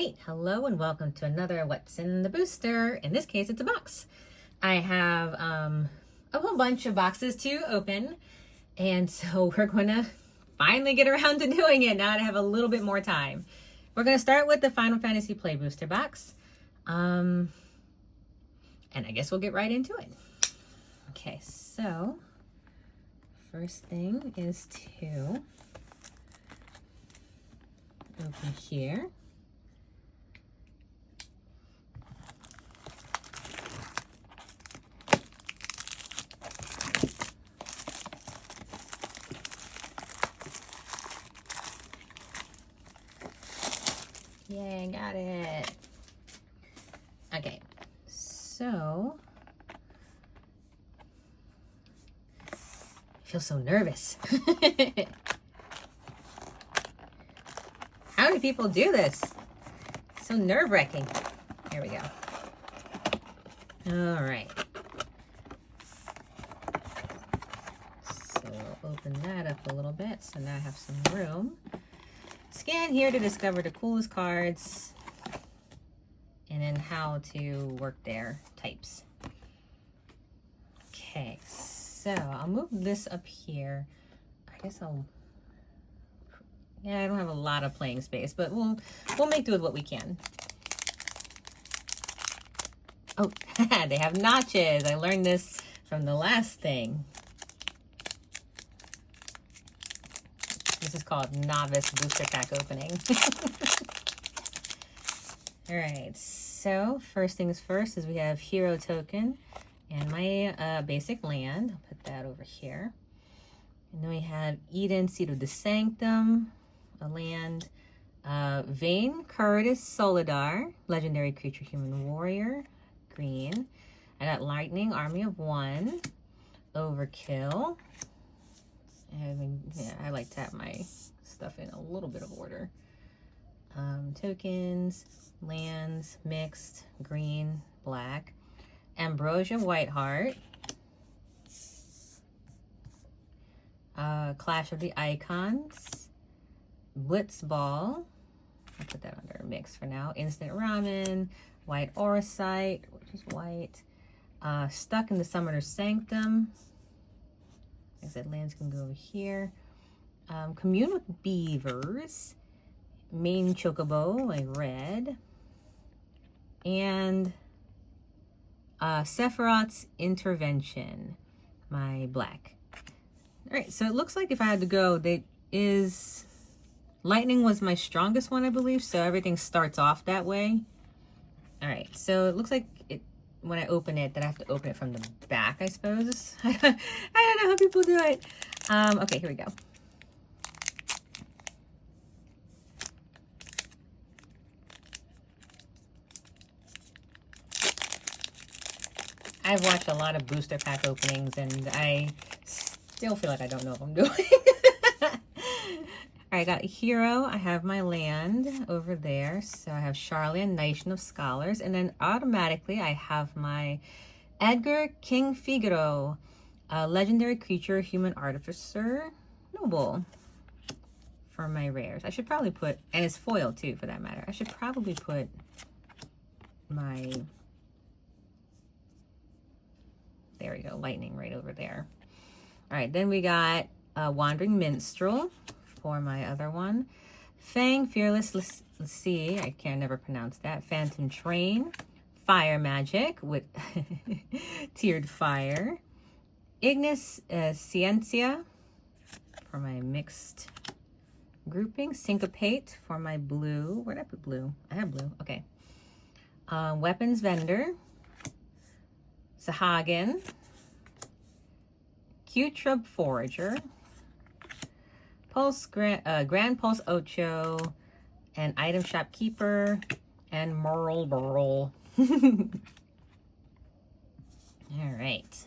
right, hello and welcome to another What's in the Booster. In this case, it's a box. I have a whole bunch of boxes to open, and so we're going to finally get around to doing it now that I have a little bit more time. We're going to start with the Final Fantasy Play Booster box, and I guess we'll get right into it. Okay, so first thing is to open here. Yay, got it. Okay, so I feel so nervous. How do people do this? So nerve-wracking. Here we go. All right. So open that up a little bit. So now I have some room. Scan here to discover the coolest cards and then how to work their types. Okay, so I'll move this up here. I guess I don't have a lot of playing space, but we'll make do with what we can. Oh, they have notches. I learned this from the last thing. This is called Novice Booster Pack Opening. All right, so first things first is we have Hero Token and my basic land. I'll put that over here. And then we have Eden, Seed of the Sanctum, a land. Vayne Curtis Solidar, legendary creature, human warrior, green. I got Lightning, Army of One, Overkill. I like to have my stuff in a little bit of order. Tokens, lands, mixed, green, black. Ambrosia Whiteheart. Clash of the Icons. Blitzball. I'll put that under mix for now. Instant Ramen. White Auracite, which is white. Stuck in the Summoner's Sanctum. Like I said, lands can go over here. Commune with Beavers. Main Chocobo, like red. And Sephiroth's Intervention, my black. All right, so it looks like if I had to go, Lightning was my strongest one, I believe, so everything starts off that way. All right, so it looks like when I open it, that I have to open it from the back, I suppose. I don't know how people do it. Okay, here we go. I've watched a lot of booster pack openings, and I still feel like I don't know what I'm doing. All right, I got Hero. I have my land over there. So I have Charlian, Nation of Scholars. And then automatically I have my Edgar King Figaro, legendary creature, human artificer, noble for my rares. I should probably put, and it's foil too for that matter. I should probably put my, there we go, lightning right over there. All right, then we got Wandering Minstrel for my other one. Fang, Fearless, let's see, I can never pronounce that. Phantom Train, Fire Magic with Tiered Fire. Ignis Ciencia for my mixed grouping. Syncopate for my blue. Where'd I put blue? I have blue, okay. Weapons Vendor. Sahagin. Q-Trub Forager. Pulse Grand Pulse Ocho, and Item Shopkeeper, and Merle Burl. All right.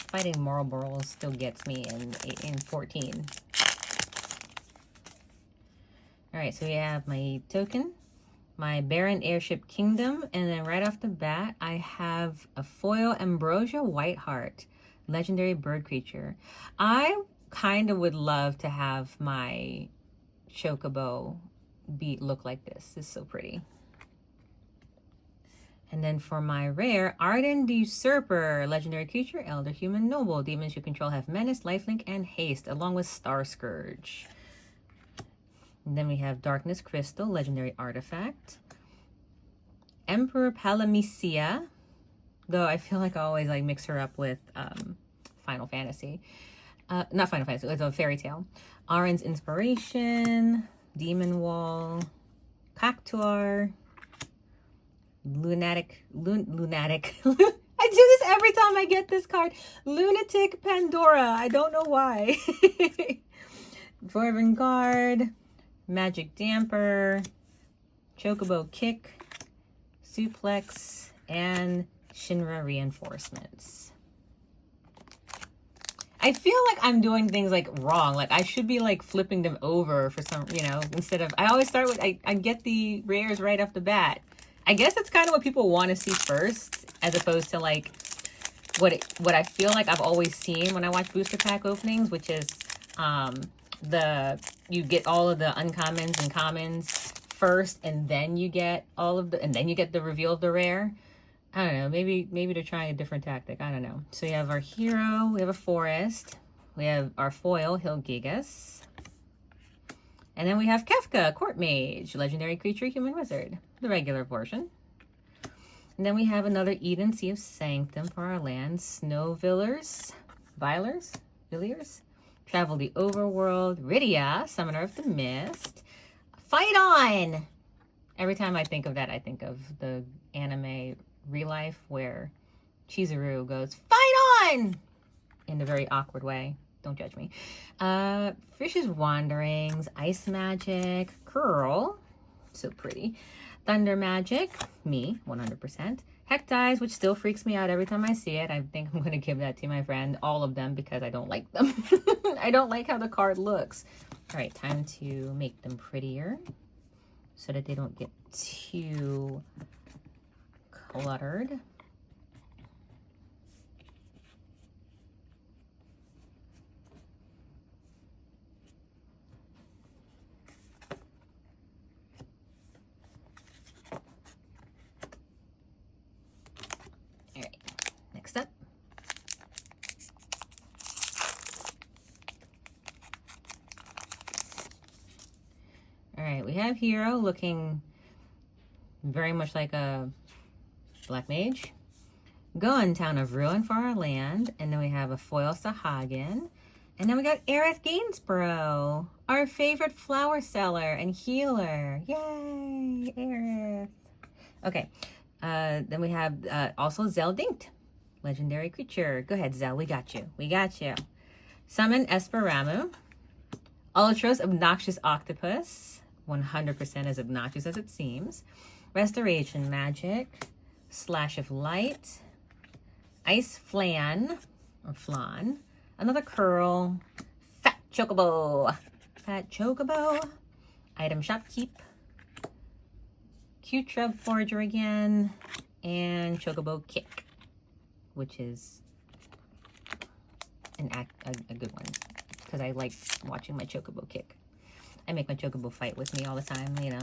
Fighting Merle Burl still gets me in 14. All right, so we have my token, my Baron Airship Kingdom, and then right off the bat, I have a foil Ambrosia Whiteheart, Legendary bird creature. I kind of would love to have my chocobo look like this. This is so pretty. And then for my rare, Ardent Usurper, legendary creature, elder human noble. Demons you control have menace, lifelink, and haste, along with Star Scourge. And then we have Darkness Crystal, legendary artifact. Emperor Palamisia, though I feel like I always like mix her up with Final Fantasy. Not Final Fantasy, it's a Fairy Tale. Arin's Inspiration, Demon Wall, Cactuar, Lunatic. I do this every time I get this card. Lunatic Pandora. I don't know why. Dwarven Guard, Magic Damper, Chocobo Kick, Suplex, and Shinra Reinforcements. I feel like I'm doing things like wrong. Like I should be like flipping them over for some, you know, instead of, I always start with, I get the rares right off the bat. I guess that's kind of what people want to see first, as opposed to like what I feel like I've always seen when I watch booster pack openings, which is you get all of the uncommons and commons first, and then you get the reveal of the rare. I don't know, maybe they're trying a different tactic. I don't know. So we have our hero, we have a forest, we have our foil, Hilgigas, and then we have Kefka, Court Mage, legendary creature, human wizard, the regular version. And then we have another Eden Sea of Sanctum for our land, Snow Villiers, Travel the Overworld, Rydia, Summoner of the Mist, Fight On! Every time I think of that, I think of the anime Real Life where Chizuru goes, Fight On! In a very awkward way. Don't judge me. Fish's Wanderings, Ice Magic, Curl, so pretty. Thunder Magic, me, 100%. Hectize, which still freaks me out every time I see it. I think I'm going to give that to my friend, all of them, because I don't like them. I don't like how the card looks. All right, time to make them prettier so that they don't get too cluttered. All right, next up. All right, we have Hero looking very much like a Black Mage. Gun, Town of Ruin for our land. And then we have a foil Sahagin. And then we got Aerith Gainsborough, our favorite flower seller and healer. Yay, Aerith. Okay, then we have also Zeldinkt, legendary creature. Go ahead, Zel, we got you. We got you. Summon Esperamu. Ultros Obnoxious Octopus, 100% as obnoxious as it seems. Restoration Magic. Slash of Light, Ice Flan, or Flan, another Curl, Fat Chocobo, Item Shopkeep, Cute Shrub Forager again, and Chocobo Kick, which is a good one, because I like watching my Chocobo kick. I make my Chocobo fight with me all the time, you know.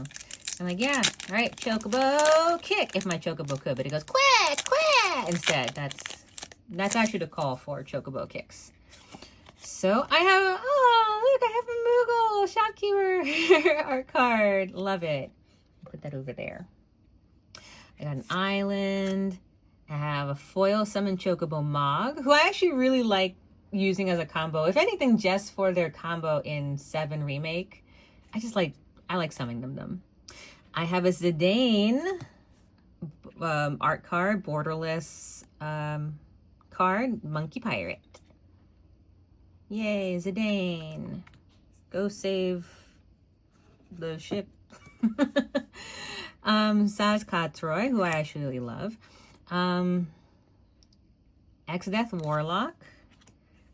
I'm like, yeah, all right, Chocobo kick, if my Chocobo could, but it goes quack, quack instead. That's actually the call for Chocobo kicks. So I have, oh, look, I have a Moogle shopkeeper art card. Love it. Put that over there. I got an island. I have a foil summon Chocobo Mog, who I actually really like using as a combo. If anything, just for their combo in 7 Remake. I like summoning them. I have a Zidane art card, borderless card, Monkey Pirate. Yay, Zidane. Go save the ship. Saz Katroy, who I actually really love. Exdeath Warlock.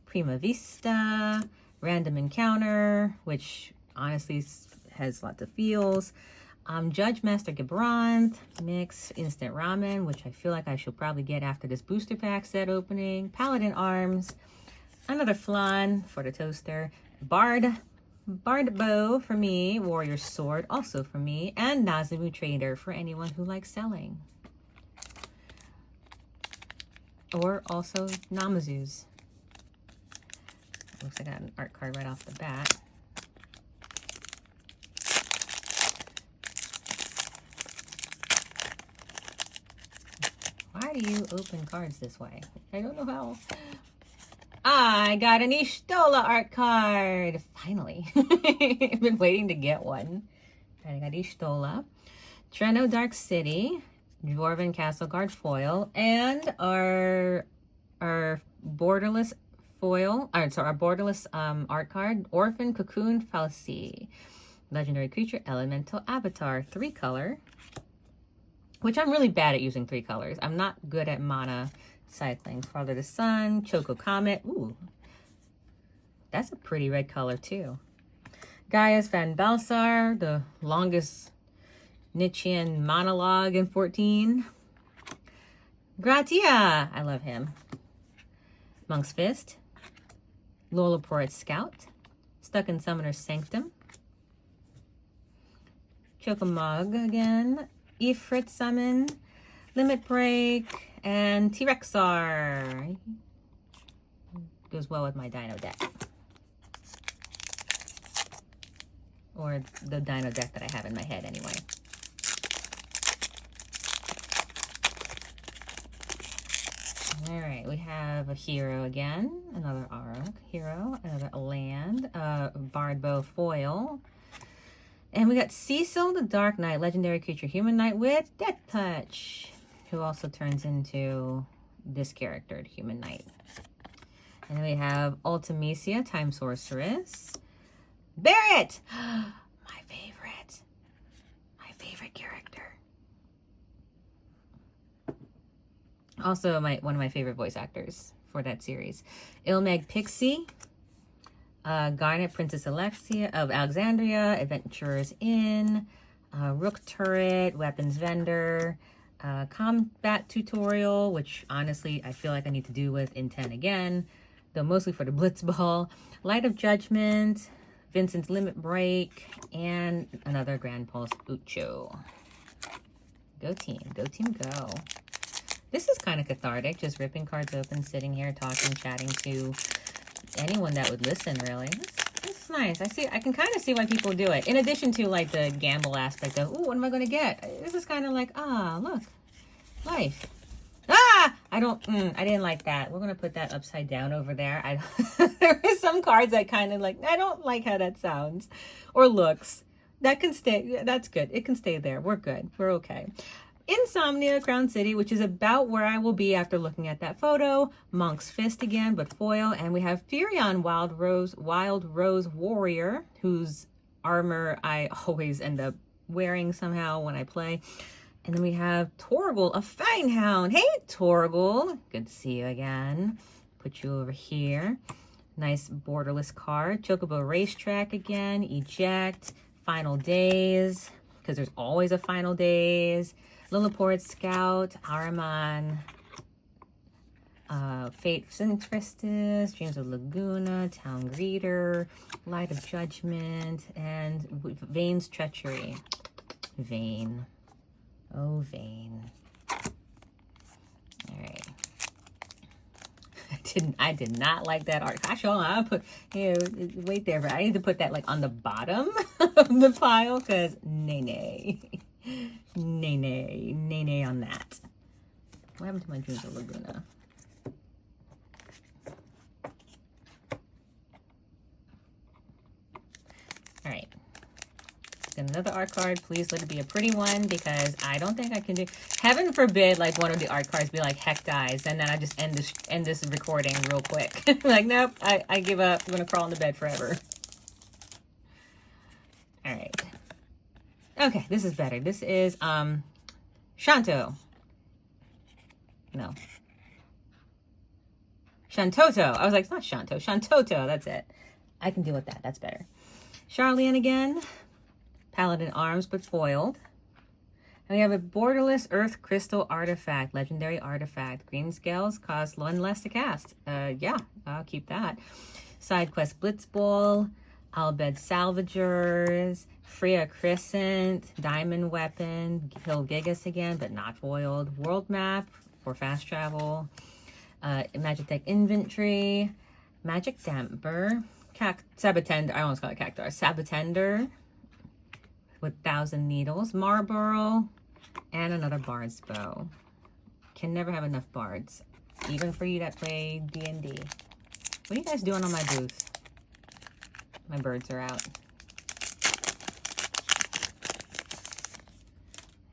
Prima Vista. Random Encounter, which honestly has lots of feels. Judge Master Gibranth, Mix, Instant Ramen, which I feel like I should probably get after this booster pack set opening. Paladin Arms, another Flan for the toaster. Bard Bow for me. Warrior Sword also for me. And Nazamu Trader for anyone who likes selling. Or also Namazu's. Looks like I got an art card right off the bat. Why do you open cards this way? I don't know how. I got an Ishtola art card. Finally. I've been waiting to get one. I got Ishtola. Treno Dark City. Dwarven Castle Guard foil. And our borderless foil. Our borderless art card. Orphan Cocoon Fallacy. Legendary creature. Elemental Avatar. 3-color. Which I'm really bad at using 3 colors. I'm not good at mana cycling. Father the Sun, Choco Comet. Ooh, that's a pretty red color too. Gaius Van Balsar, the longest Nietzschean monologue in 14. Gratia, I love him. Monk's Fist. Lola Poet Scout. Stuck in Summoner's Sanctum. Chocomog again. Ifrit Summon, Limit Break, and T-Rexar. Goes well with my Dino deck. Or the Dino deck that I have in my head anyway. Alright, we have a hero again. Another Aurok hero. Another land. Bardbow foil. And we got Cecil, the Dark Knight, legendary creature, human knight with Death Touch, who also turns into this character, the human knight. And then we have Ultimecia, Time Sorceress. Barrett! My favorite character. Also one of my favorite voice actors for that series. Ilmeg Pixie. Garnet, Princess Alexia of Alexandria, Adventurers Inn, Rook Turret, Weapons Vendor, Combat Tutorial, which honestly I feel like I need to do with in 10 again, though mostly for the Blitzball, Light of Judgment, Vincent's Limit Break, and another Grand Pulse Ucho. Go team, go. This is kind of cathartic, just ripping cards open, sitting here talking, chatting to anyone that would listen, really. It's nice. I can kind of see why people do it. In addition to like the gamble aspect of, ooh, what am I going to get? This is kind of like, look, life. I didn't like that. We're going to put that upside down over there. There are some cards that kind of like, I don't like how that sounds or looks. That can stay. That's good. It can stay there. We're good. We're okay. Insomnia, Crown City, which is about where I will be after looking at that photo. Monk's Fist again, but foil. And we have Furion, Wild Rose Warrior, whose armor I always end up wearing somehow when I play. And then we have Torgal, a Fanghound. Hey, Torgal. Good to see you again. Put you over here. Nice borderless card. Chocobo Racetrack again. Eject. Final Days, because there's always a Final Days. Lilliport Scout, Araman, Fate Sinistris, Dreams of Laguna, Town Greeter, Light of Judgment, and Vane's Treachery. Vane. Oh, Vane. All right. I did not like that art. Gosh, I put here. Wait there, but I need to put that like on the bottom of the pile because nay on that. What happened to my Dreams of Laguna? All right. Another art card. Please let it be a pretty one because I don't think I can do. Heaven forbid, like one of the art cards be like heck dies, and then I just end this recording real quick. Like nope, I give up. I'm gonna crawl in the bed forever. All right. Okay, this is better. This is Shanto. No. Shantoto. I was like, it's not Shanto. Shantoto. That's it. I can deal with that. That's better. Charlene again. Paladin Arms, but foiled. And we have a borderless Earth Crystal Artifact, legendary artifact. Green scales cost 1 less to cast. Yeah, I'll keep that. Side quest Blitzball, Albed Salvagers, Freya Crescent, Diamond Weapon, Hill Gigas again, but not foiled. World Map for fast travel. Magic Deck Inventory, Magic Damper, Sabatender, I almost call it Cactuar, Sabatender with 1,000 Needles, Marlborough, and another Bard's Bow. Can never have enough bards, even for you that play D&D. What are you guys doing on my booth? My birds are out.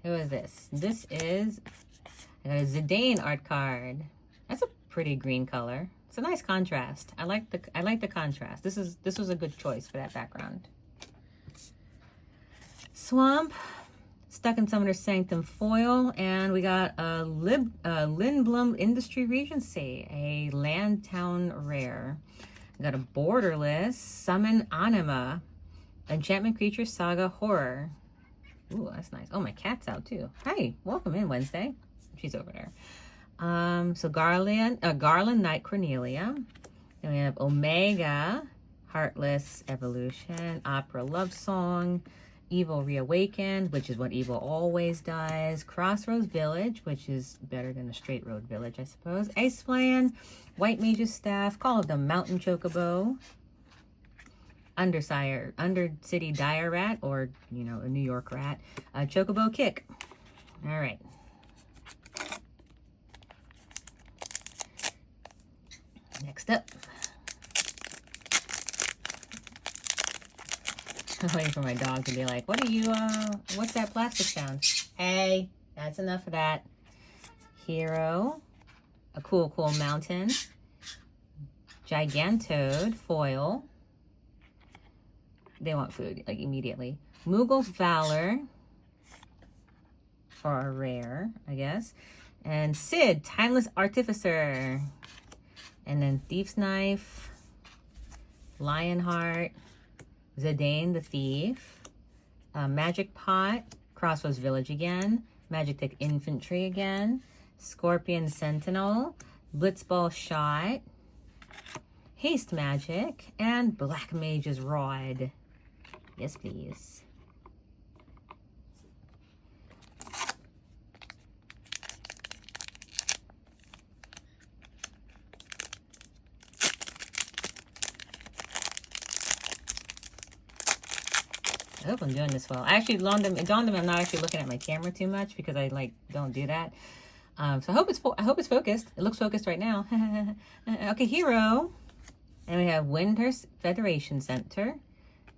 Who is this? This is a Zidane art card. That's a pretty green color. It's a nice contrast. I like the contrast. This was a good choice for that background. Swamp, Stuck in Summoner's Sanctum foil, and we got a Lindblom Industry Regency, a land town rare. We got a borderless Summon Anima, Enchantment Creature Saga Horror. Ooh, that's nice. Oh, my cat's out too. Hi, welcome in Wednesday. She's over there. So Garland Knight Cornelia. Then we have Omega, Heartless Evolution, Opera Love Song, Evil Reawakened, which is what Evil always does, Crossroads Village, which is better than a Straight Road Village, I suppose, Ice Plan, White Mage's Staff, Call of the Mountain Chocobo, Undercity Dire Rat, or, you know, a New York rat, Chocobo Kick. All right. Next up. I'm waiting for my dog to be like, what are you, what's that plastic sound? Hey, that's enough of that. Hero, a cool mountain, Gigantode foil. They want food, like, immediately. Moogle's Valor for a rare, I guess. And Sid, Timeless Artificer. And then Thief's Knife, Lionheart, Zidane the Thief, Magic Pot, Crossroads Village again, Magic Deck Infantry again, Scorpion Sentinel, Blitzball Shot, Haste Magic, and Black Mage's Rod. Yes, please. I hope I'm doing this well. I actually dawned on me I'm not actually looking at my camera too much because I don't do that. So I hope it's focused. It looks focused right now. Okay, Hero, and we have Windhurst Federation Center,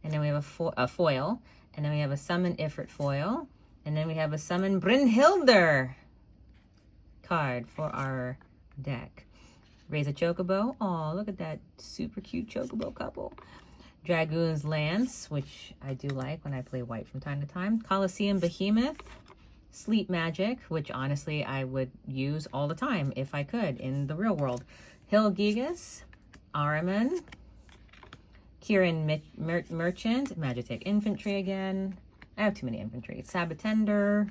and then we have a foil, and then we have a Summon Ifrit foil, and then we have a Summon Brynhildr card for our deck. Raise a Chocobo. Oh, look at that super cute Chocobo couple. Dragoon's Lance, which I do like when I play white from time to time. Colosseum Behemoth. Sleep Magic, which honestly I would use all the time if I could in the real world. Hill Gigas. Ahriman. Kieran Merchant. Magitek Infantry again. I have too many infantry. Sabatender.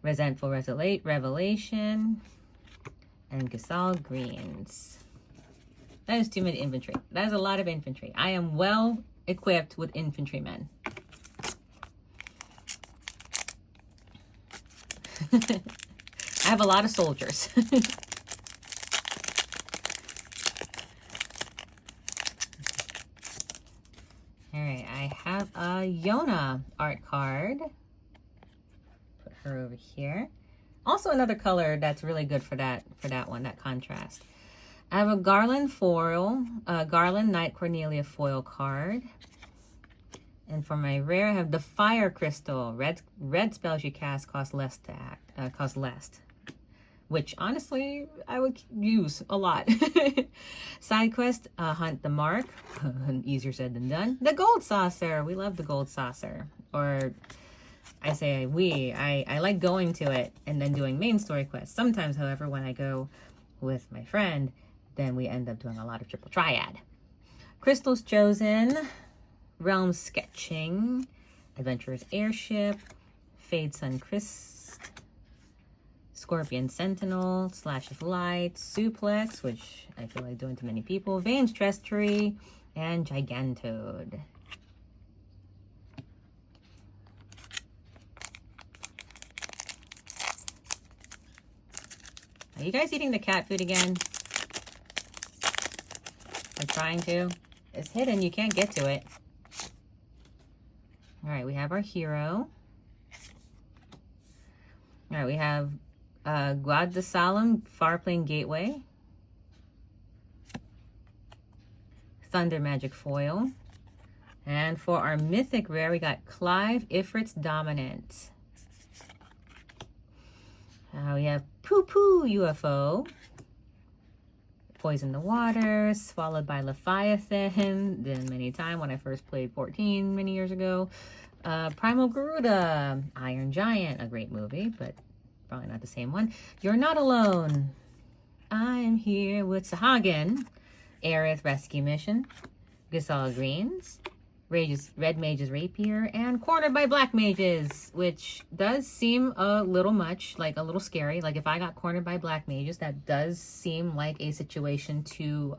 Resentful Revelation. And Gasol Greens. That is too many infantry. That is a lot of infantry. I am well equipped with infantrymen. I have a lot of soldiers. All right, I have a Yona art card. Put her over here. Also another color that's really good for that one, that contrast. I have a Garland foil, Garland Knight Cornelia foil card. And for my rare, I have the Fire Crystal. Red spells you cast cost less to act, cost less. Which, honestly, I would use a lot. Side quest, Hunt the Mark. Easier said than done. The Gold Saucer. We love the Gold Saucer. Or, I say we. I like going to it and then doing main story quests. Sometimes, however, when I go with my friend, then we end up doing a lot of triple triad. Crystals Chosen, Realm Sketching, Adventurer's Airship, Fade Sun Crest, Scorpion Sentinel, Slash of Light, Suplex, which I feel like doing to many people, Vane's Treachery, and Gigantode. Are you guys eating the cat food again? Or trying to? It's hidden, you can't get to it. Alright, we have our hero. Alright, we have Guadasalam, Farplane Gateway. Thunder Magic Foil. And for our mythic rare, we got Clive, Ifrit's Dominant. We have Poo Poo UFO. Poison the Waters, followed by Leviathan, then many time when I first played 14 many years ago. Primal Garuda, Iron Giant, a great movie, but probably not the same one. You're Not Alone. I'm here with Sahagin, Aerith Rescue Mission, Gasol Greens, Red Mage's Rapier, and Cornered by Black Mages, which does seem a little much, like a little scary. Like if I got cornered by Black Mages, that does seem like a situation to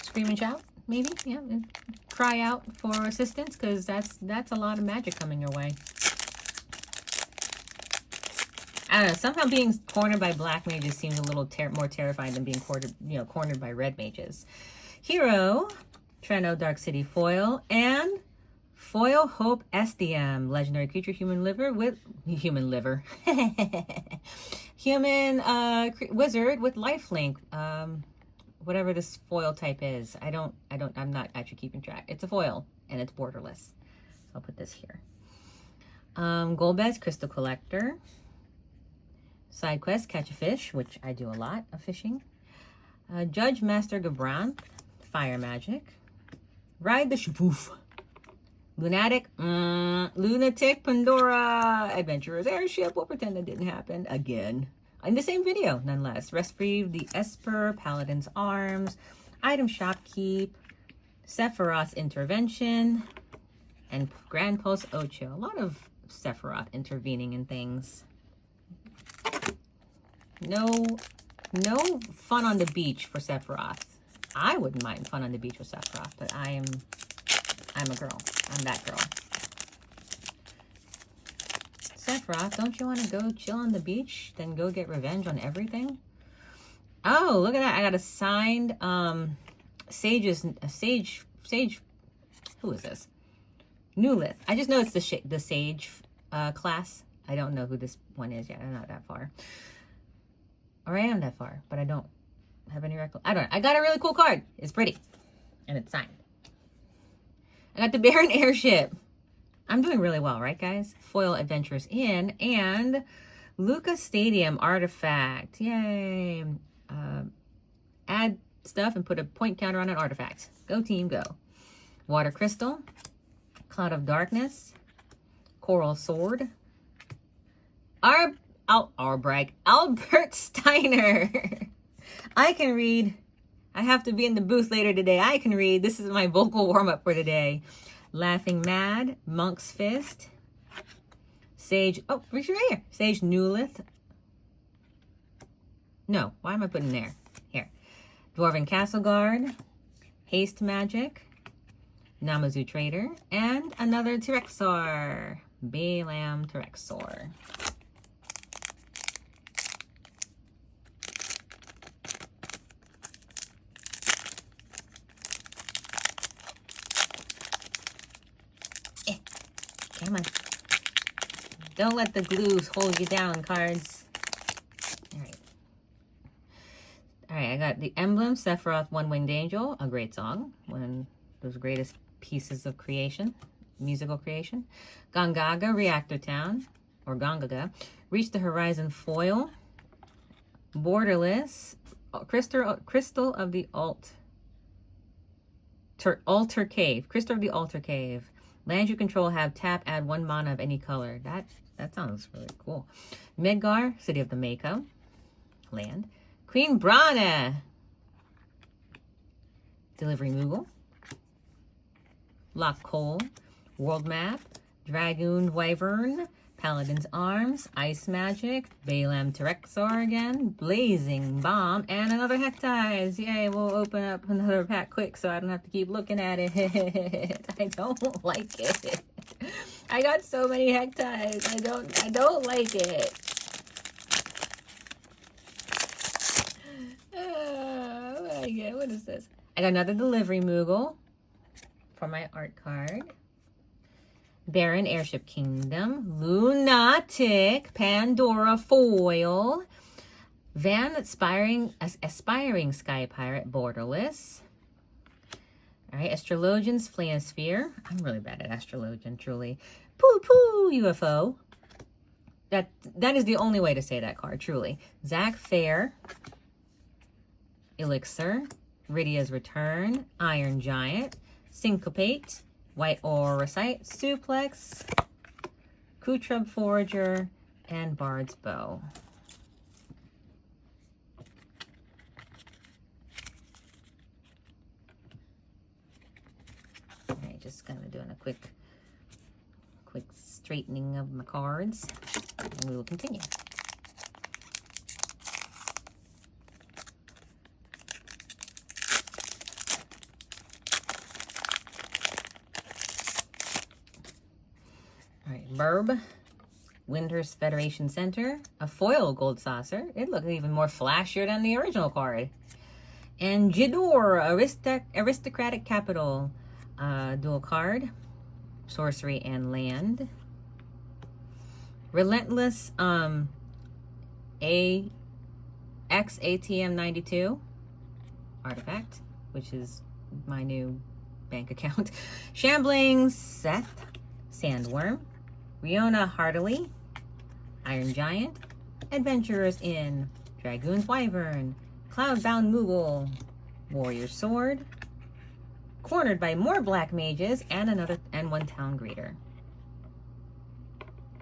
scream and shout, maybe, yeah, and cry out for assistance, because that's a lot of magic coming your way. I don't know, somehow being cornered by Black Mages seems a little more terrifying than being cornered by Red Mages. Hero, Treno Dark City Foil, and Foil Hope SDM, Legendary Creature Human Wizard with Lifelink. Whatever this foil type is. I'm not actually keeping track. It's a foil and it's borderless. So I'll put this here. Golbez Crystal Collector. Side quest, Catch a Fish, which I do a lot of fishing. Judge Master Gabran, Fire Magic. Ride the Shapoof. Lunatic Pandora, Adventurer's Airship. We'll pretend that didn't happen again. In the same video, nonetheless. Reprieve, the Esper, Paladin's Arms, Item Shopkeep, Sephiroth's Intervention, and Grand Pulse Ocho. A lot of Sephiroth intervening in things. No fun on the beach for Sephiroth. I wouldn't mind fun on the beach with Sephiroth, but I'm a girl. I'm that girl. Sephiroth, don't you want to go chill on the beach, then go get revenge on everything? Oh, look at that. I got a signed Sage, who is this? Newlith. I just know it's the Sage class. I don't know who this one is yet. I'm not that far. Or I am that far, but I don't have any record. I don't know. I got a really cool card. It's pretty. And it's signed. I got the Baron Airship. I'm doing really well, right, guys? Foil Adventures in and Luca Stadium Artifact. Yay. Add stuff and put a point counter on an artifact. Go team, go. Water Crystal. Cloud of Darkness. Coral Sword. Albert Steiner. I can read. I have to be in the booth later today. I can read. This is my vocal warm-up for today. Laughing Mad, Monk's Fist, Sage. Oh, right here. Sage Newlith. No, why am I putting there? Here. Dwarven Castle Guard, Haste Magic, Namazu Trader, and another Terexor. Baalam Terexor. Come on. Don't let the glues hold you down, cards. Alright. Alright, I got the Emblem, Sephiroth, One-Winged Angel, a great song. One of those greatest pieces of creation, musical creation. Gongaga, Reactor Town, or Gongaga. Reach the Horizon Foil. Borderless, Crystal of the Altar Cave. Crystal of the Altar Cave. Lands you control have tap, add 1 mana of any color. That sounds really cool. Midgar, City of the Mako. Land. Queen Brana. Delivery Moogle. Lock Coal, World Map, Dragoon Wyvern, Paladin's Arms, Ice Magic, Balaam Terexor again, Blazing Bomb, and another Hectize. Yay, we'll open up another pack quick so I don't have to keep looking at it. I don't like it. I got so many Hectize. I don't like it. What I get? What is this? I got another Delivery Moogle for my art card. Baron Airship Kingdom, Lunatic, Pandora Foil, Van Aspiring Sky Pirate Borderless. All right, Astrologian's Planosphere. I'm really bad at Astrologian, truly. Poo Poo UFO. That is the only way to say that card, truly. Zach Fair, Elixir, Rydia's Return, Iron Giant, Syncopate, White Orosite, Suplex, Kutrub Forager, and Bard's Bow. Alright, just kind of doing a quick straightening of my cards, and we will continue. Burb, Winter's Federation Center, a foil gold saucer. It looked even more flashier than the original card. And Jador, Aristocratic Capital, dual card, sorcery and land. Relentless, XATM92 artifact, which is my new bank account. Shambling Seth, Sandworm, Riona Heartily, Iron Giant, Adventurers Inn, Dragoon's Wyvern, Cloudbound Moogle, Warrior Sword, Cornered by more Black Mages, and one Town Greeter.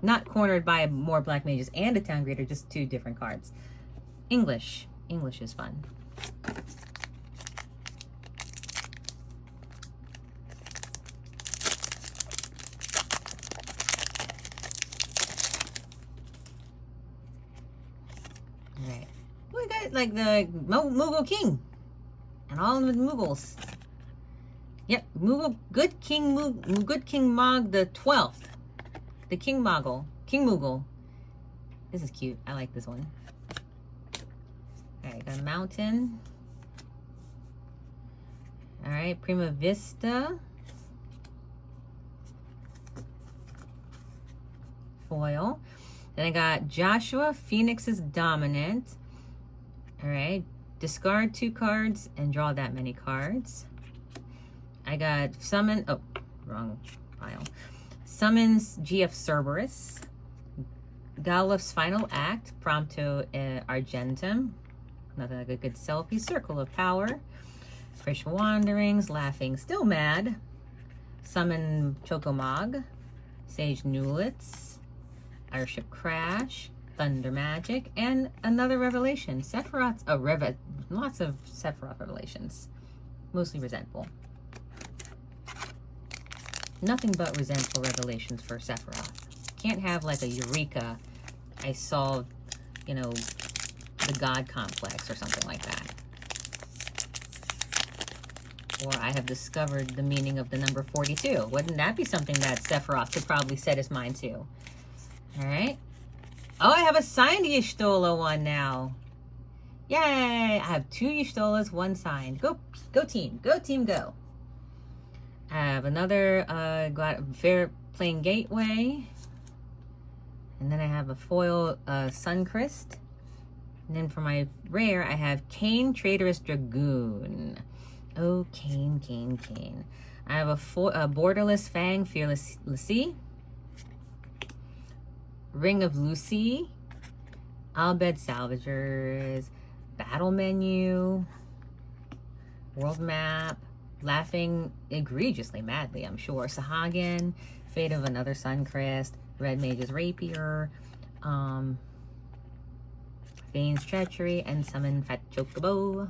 Not cornered by more Black Mages and a Town Greeter, just two different cards. English is fun. Alright. We got like the Moogle King. And all the Moogles. Yep, Moogle, Good King Mog the 12th. The King Moogle. This is cute. I like this one. Alright, got a mountain. Alright, Prima Vista. Foil. Then I got Joshua Phoenix's Dominant. Alright, discard 2 cards and draw that many cards. I got Summon, oh, wrong pile. Summons GF Cerberus. Galuf's Final Act, Prompto Argentum. Another like a good selfie. Circle of Power. Fresh Wanderings, Laughing Still Mad. Summon Chocomog. Sage Newlets. Airship Crash. Thunder Magic. And another Revelation. Sephiroth's, lots of Sephiroth Revelations. Mostly resentful. Nothing but resentful revelations for Sephiroth. Can't have like a Eureka, I solved, you know, the God complex or something like that. Or I have discovered the meaning of the number 42. Wouldn't that be something that Sephiroth could probably set his mind to? Alright. Oh, I have a signed Y'shtola one now. Yay! I have 2 Y'shtolas, 1 signed. Go team. Go team, go. I have another Fair Playing Gateway. And then I have a foil Suncrist. And then for my rare, I have Kane Traitorous Dragoon. Oh, Kane. I have a Borderless Fang Fearless Lassie. Ring of Lucy. Albed Salvagers. Battle Menu. World Map. Laughing egregiously madly, I'm sure. Sahagin, Fate of Another Suncrist, Red Mage's Rapier, Vane's Treachery, and Summon Fat Chocobo.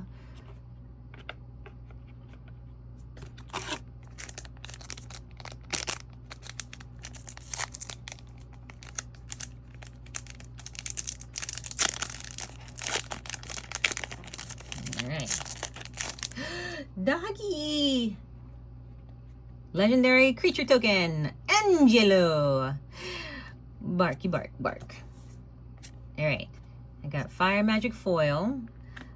All right. Doggy. Legendary creature token. Angelo. Barky bark bark. All right. I got Fire Magic Foil.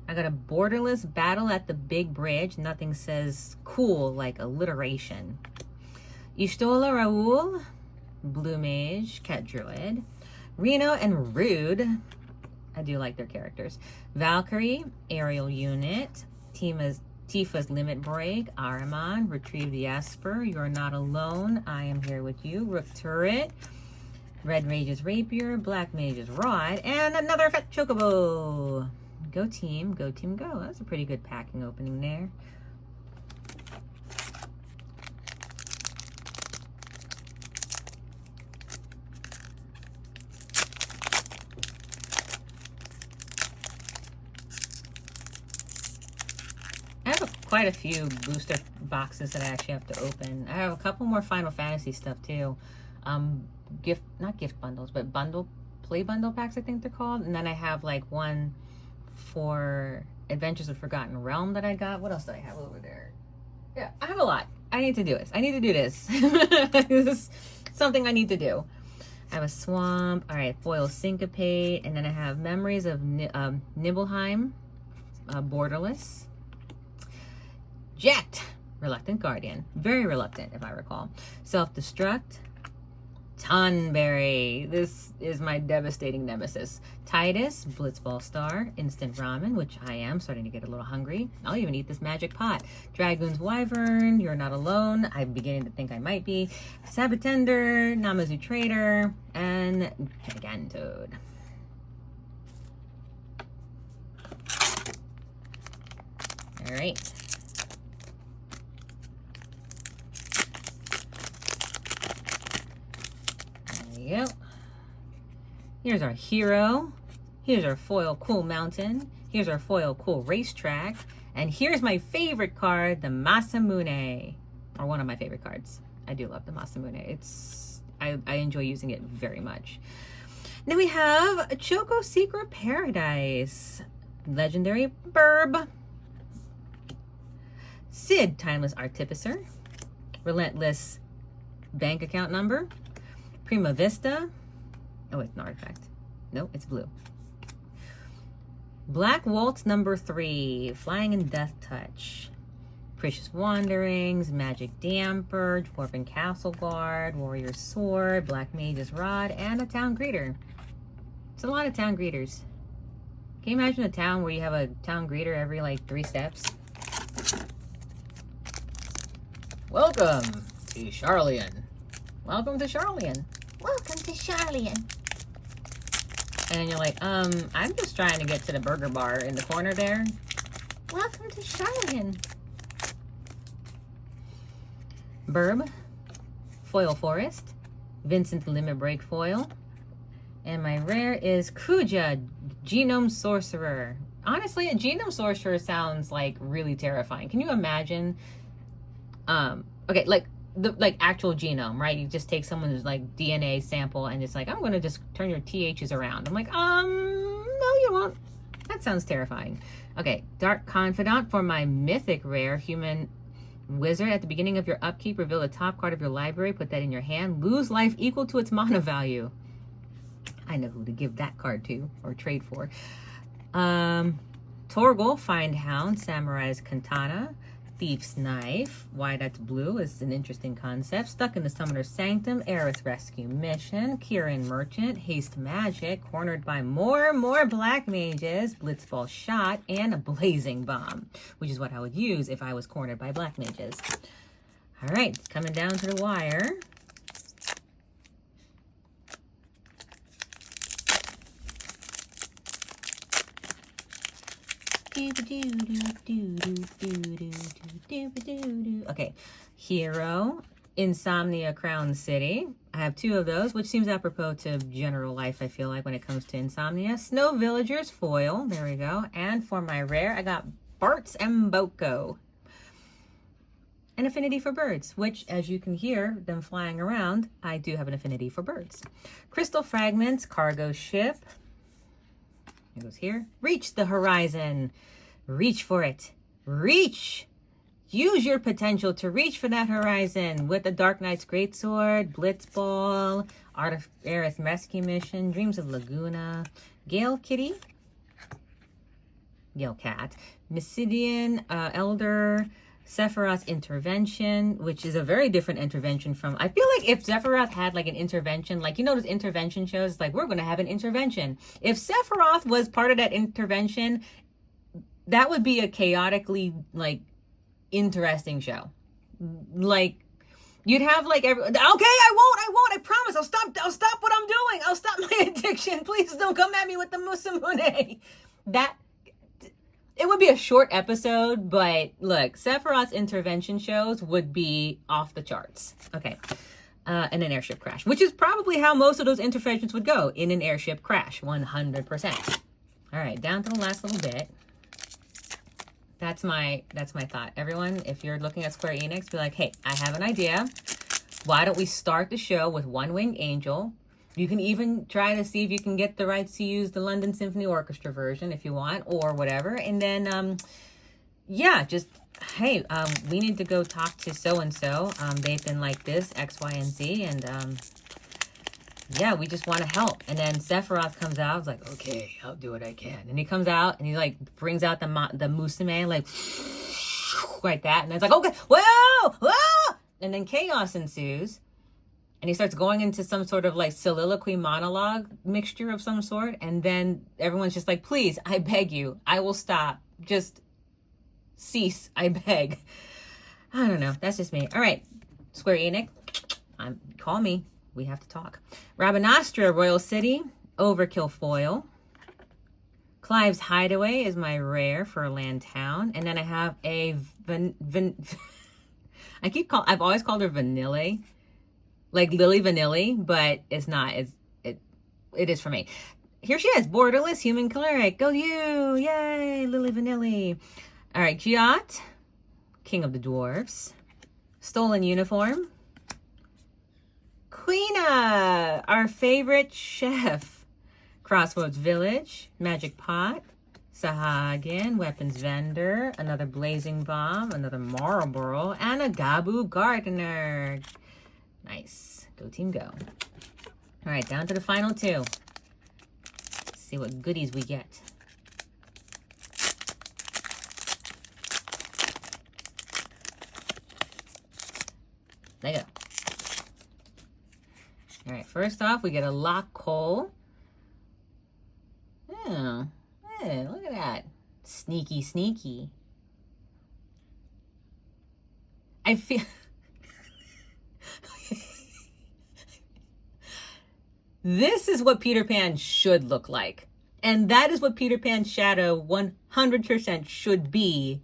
I got a Borderless Battle at the Big Bridge. Nothing says cool like alliteration. Ishtola Raoul. Blue Mage. Cat Druid. Reno and Rude. I do like their characters. Valkyrie. Aerial Unit. Tifa's Limit Break. Ahriman. Retrieve the Esper. You're Not Alone. I Am Here With You. Rook Turret. Red Mage's Rapier, Black Mage's Rod, and another Fat Chocobo. Go team, go team, go. That's a pretty good packing opening there. I have quite a few booster boxes that I actually have to open. I have a couple more Final Fantasy stuff too. Not gift bundles, but play bundle packs, I think they're called. And then I have like one for Adventures of Forgotten Realm that I got. What else do I have over there? Yeah, I have a lot. I need to do this. I need to do this. This is something I need to do. I have a Swamp. All right, Foil Syncopate. And then I have Memories of Nibelheim, Borderless. Jet, Reluctant Guardian. Very reluctant, if I recall. Self-Destruct. Tonberry. This is my devastating nemesis. Titus, Blitzball Star, Instant Ramen, which I am starting to get a little hungry. I'll even eat this magic pot. Dragoon's Wyvern, You're Not Alone. I'm beginning to think I might be. Sabatender, Namazu Trader, and Gigantode. All right. Yep. Here's our hero. Here's our foil Cool Mountain. Here's our foil Cool Racetrack. And here's my favorite card, the Masamune. Or one of my favorite cards. I do love the Masamune. I enjoy using it very much. Then we have Choco Secret Paradise. Legendary Burb. Sid, Timeless Artificer. Relentless Bank Account Number. Prima Vista. Oh, it's an artifact. No, it's blue. Black Waltz number 3. Flying in Death Touch. Precious Wanderings. Magic Damper. Dwarven Castle Guard. Warrior Sword. Black Mage's Rod. And a Town Greeter. It's a lot of Town Greeters. Can you imagine a town where you have a Town Greeter every like 3 steps? Welcome to Charlian. Welcome to Charlian. Welcome to Charlian. And you're like, I'm just trying to get to the burger bar in the corner there. Welcome to Charlian. Burb. Foil Forest. Vincent Limit Break Foil. And my rare is Kuja, Genome Sorcerer. Honestly, a Genome Sorcerer sounds like really terrifying. Can you imagine? Okay, like actual genome, right? You just take someone's like DNA sample and it's like, I'm gonna just turn your THs around. I'm like, no, you won't. That sounds terrifying. Okay, Dark Confidant for my mythic rare human wizard. At the beginning of your upkeep, reveal the top card of your library, put that in your hand, lose life equal to its mana value. I know who to give that card to or trade for. Torgal, Find Hound, Samurai's Katana, Thief's Knife. Why that's blue is an interesting concept. Stuck in the Summoner's Sanctum, Aerith Rescue Mission, Kieran Merchant, Haste Magic, cornered by more Black Mages, Blitzball Shot, and a Blazing Bomb, which is what I would use if I was cornered by Black Mages. All right, coming down to the wire. Okay, Hero, Insomnia Crown City. I have 2 of those, which seems apropos to general life, I feel like, when it comes to Insomnia. Snow Villagers Foil, there we go. And for my rare, I got Bart's Mboko. An affinity for birds, which, as you can hear them flying around, I do have an affinity for birds. Crystal Fragments, Cargo Ship. It goes here. Reach the Horizon. Reach for it. Reach! Use your potential to reach for that horizon with the Dark Knight's Greatsword, Blitzball, Art of Aerith Rescue Mission, Dreams of Laguna, Gale Kitty, Gale Cat, Mysidian, Elder, Sephiroth's Intervention, which is a very different intervention from... I feel like if Sephiroth had like an intervention, like, you know those intervention shows, like, we're going to have an intervention. If Sephiroth was part of that intervention, that would be a chaotically, like, interesting show. Like, you'd have like okay, I won't, I promise, I'll stop what I'm doing, I'll stop my addiction, please don't come at me with the Musamune. That, it would be a short episode, but look, Sephiroth's intervention shows would be off the charts. Okay, and an airship crash, which is probably how most of those interventions would go, in an airship crash, 100%. All right, down to the last little bit. That's my thought. Everyone, if you're looking at Square Enix, be like, hey, I have an idea. Why don't we start the show with One Winged Angel? You can even try to see if you can get the rights to use the London Symphony Orchestra version if you want, or whatever. And then, yeah, just, hey, we need to go talk to so-and-so. They've been like this, X, Y, and Z, and, yeah, we just want to help. And then Sephiroth comes out. It's like, okay, I'll do what I can. And he comes out and he like brings out the Musume, like like that. And it's like, okay, whoa, whoa. And then chaos ensues. And he starts going into some sort of like soliloquy monologue mixture of some sort. And then everyone's just like, please, I beg you, I will stop. Just cease, I beg. I don't know. That's just me. All right, Square Enix, call me. We have to talk. Rabanastra, Royal City, Overkill Foil. Clive's Hideaway is my rare for Land Town. And then I have a I've always called her Vanille. Like Lily Vanilli, but it's not. It is for me. Here she is, Borderless Human Cleric. Go you! Yay, Lily Vanilli. All right, Giot, King of the Dwarves. Stolen Uniform. Queena, our favorite chef. Crossroads Village, Magic Pot, Sahagin, Weapons Vendor, another Blazing Bomb, another Marlboro, and a Gabu Gardener. Nice. Go team go. All right, down to the final two. Let's see what goodies we get. There you go. All right, first off, we get a Lock Cole. Oh, hey, look at that. Sneaky, sneaky. I feel... This is what Peter Pan should look like. And that is what Peter Pan's shadow 100% should be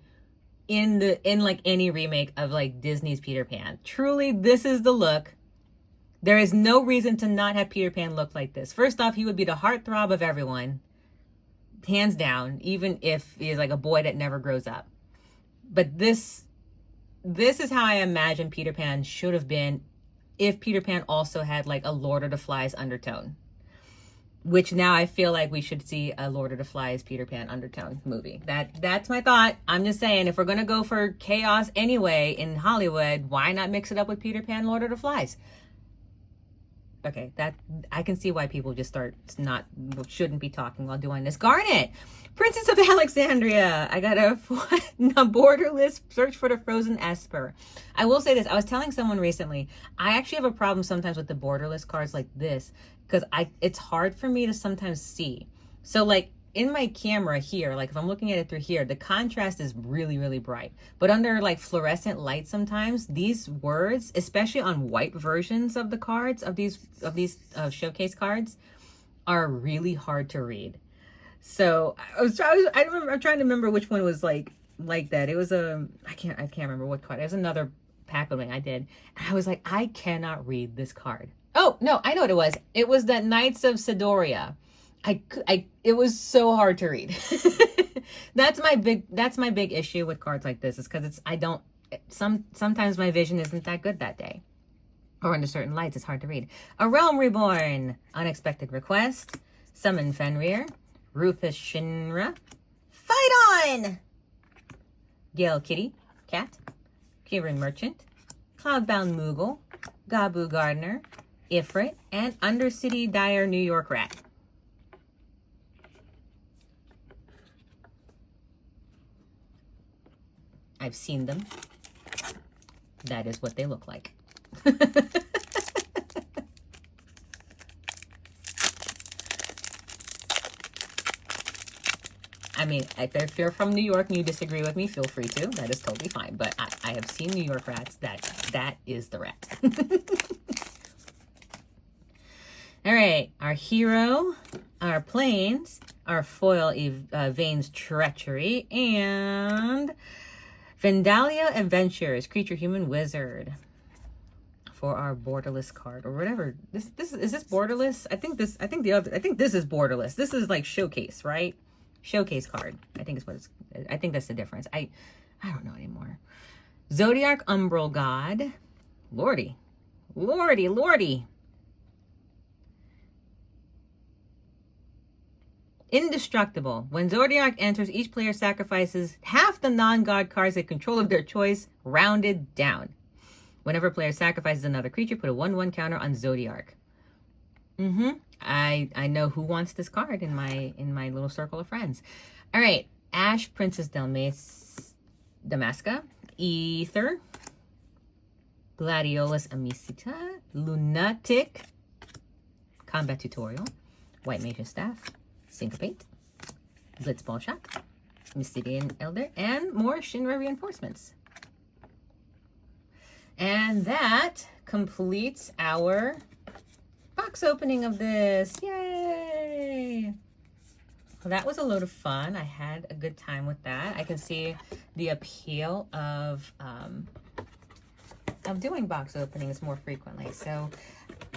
in like any remake of like Disney's Peter Pan. Truly, this is the look. There is no reason to not have Peter Pan look like this. First off, he would be the heartthrob of everyone. Hands down, even if he is like a boy that never grows up. But this is how I imagine Peter Pan should have been if Peter Pan also had like a Lord of the Flies undertone. Which now I feel like we should see a Lord of the Flies Peter Pan undertone movie. That's my thought. I'm just saying, if we're going to go for chaos anyway in Hollywood, why not mix it up with Peter Pan, Lord of the Flies? Okay, that I can see why people just shouldn't be talking while doing this. Garnet, Princess of Alexandria. I got a borderless search for the frozen Esper. I will say this. I was telling someone recently, I actually have a problem sometimes with the borderless cards like this because it's hard for me to sometimes see. So like in my camera here, like if I'm looking at it through here, the contrast is really, really bright. But under like fluorescent light sometimes, these words, especially on white versions of the cards, of these showcase cards, are really hard to read. So I'm trying to remember which one was like that. It was I can't remember what card. It was another pack opening I did. And I was like, I cannot read this card. Oh, no, I know what it was. It was the Knights of Sidoria. It was so hard to read. That's my big issue with cards like this, is because sometimes my vision isn't that good that day. Or under certain lights, it's hard to read. A Realm Reborn, Unexpected Request, Summon Fenrir, Rufus Shinra, Fight On! Gale Kitty, Cat, Kieran Merchant, Cloudbound Moogle, Gabu Gardener, Ifrit, and Undercity Dire New York Rat. I've seen them. That is what they look like. I mean, if you're from New York and you disagree with me, feel free to. That is totally fine. But I have seen New York rats. That is the rat. All right, our hero, our planes, our foil Vane's Treachery, and Vandalia Adventures, Creature Human Wizard. For our borderless card or whatever. Is this borderless? I think this is borderless. This is like showcase, right? Showcase card. I think is what it's. I think that's the difference. I don't know anymore. Zodiac Umbral God. Lordy. Indestructible. When Zodiac enters, each player sacrifices half the non-god cards they control of their choice, rounded down. Whenever a player sacrifices another creature, put a 1/1 counter on Zodiac. I know who wants this card in my little circle of friends. All right, Ash Princess Damasca, Ether, Gladiolus Amisita, Lunatic, Combat Tutorial, White Mage's Staff, Syncopate, Blitzball Shock, Mystidian Elder, and more Shinra reinforcements. And that completes our box opening of this. Yay! Well, that was a load of fun. I had a good time with that. I can see the appeal of doing box openings more frequently. So,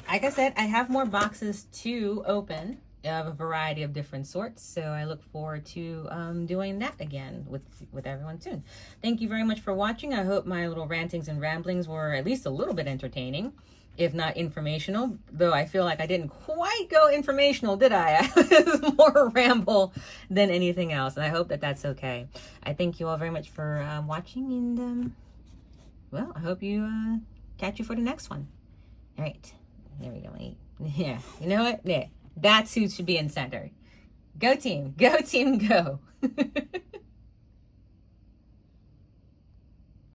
like I said, I have more boxes to open of a variety of different sorts. So I look forward to doing that again with everyone soon. Thank you very much for watching. I hope my little rantings and ramblings were at least a little bit entertaining, if not informational, though I feel like I didn't quite go informational, did I? It was more ramble than anything else, and I hope that that's okay. I thank you all very much for watching, and well, I hope you catch you for the next one. All right, there we go. Yeah, you know what? Yeah, that's who should be in center. Go team, go.